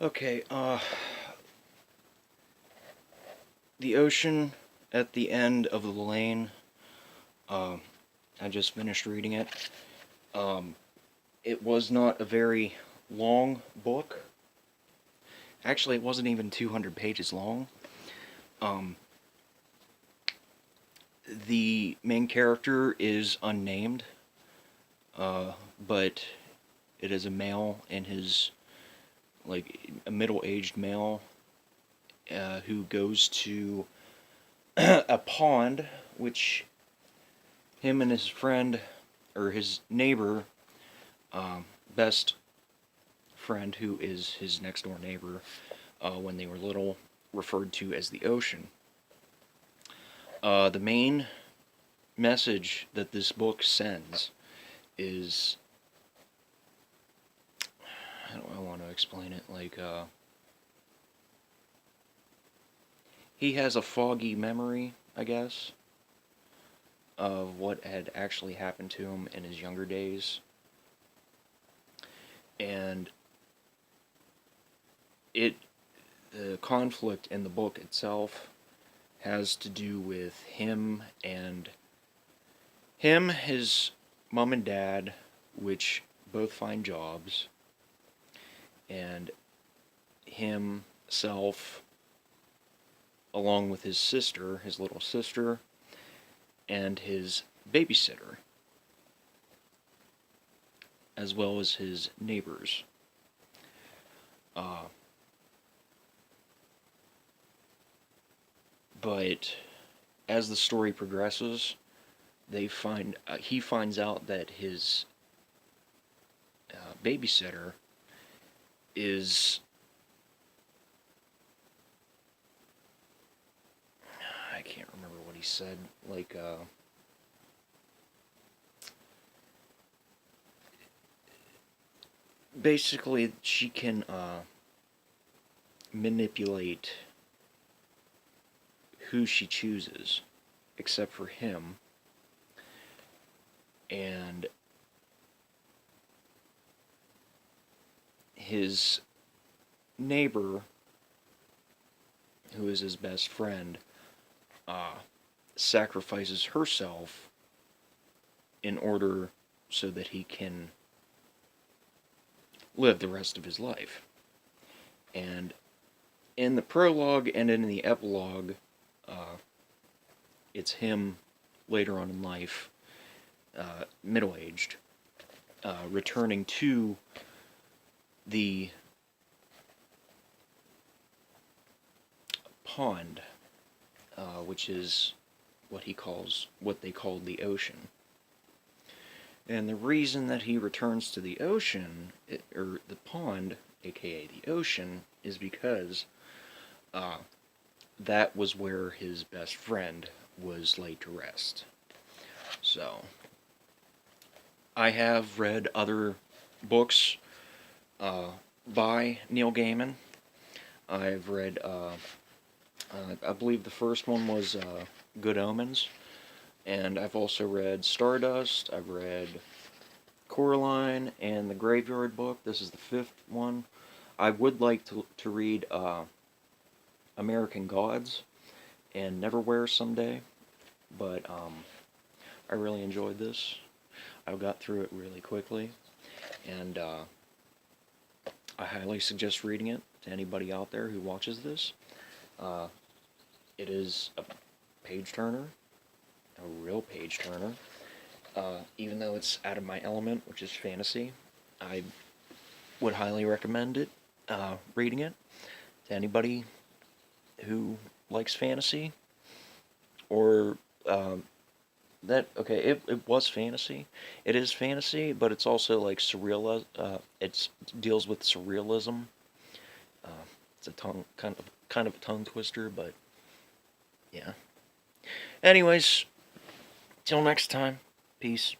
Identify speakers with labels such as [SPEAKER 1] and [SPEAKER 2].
[SPEAKER 1] Okay, the ocean at the end of the lane, uh, I just finished reading it. Um, it was not a very long book. Actually, it wasn't even 200 pages long. Um, the main character is unnamed, but it is a male in his, like, a middle-aged male who goes to a pond, which him and his friend, or his neighbor, um, best friend, who is his next door neighbor, when they were little, referred to as the ocean. The main message that this book sends is, how do I want to explain it? Like, he has a foggy memory, I guess, of what had actually happened to him in his younger days. And it, the conflict in the book itself has to do with his mom and dad, which both find jobs, and himself, along with his sister, his little sister, and his babysitter, as well as his neighbors. Uh, but as the story progresses, he finds out that his babysitter is, I can't remember what he said, like, basically she can manipulate who she chooses, except for him. And his neighbor, who is his best friend, sacrifices herself in order so that he can live the rest of his life. And in the prologue and in the epilogue, it's him later on in life, middle-aged, returning to the pond, which is what they called the ocean. And the reason that he returns to the ocean, or the pond, aka the ocean, is because that was where his best friend was laid to rest. So, I have read other books by Neil Gaiman. I've read, I believe the first one was Good Omens, and I've also read Stardust, I've read Coraline, and the Graveyard Book. This is the fifth one. I would like to read American Gods and Neverwhere someday, but I really enjoyed this. I got through it really quickly, and I highly suggest reading it to anybody out there who watches this. It is a page-turner, a real page-turner. Even though it's out of my element, which is fantasy, I would highly recommend it, reading it, to anybody who likes fantasy, or it was fantasy. It is fantasy, but it's also like surreal. It deals with surrealism. It's a kind of a tongue twister, but yeah. Anyways, till next time, peace.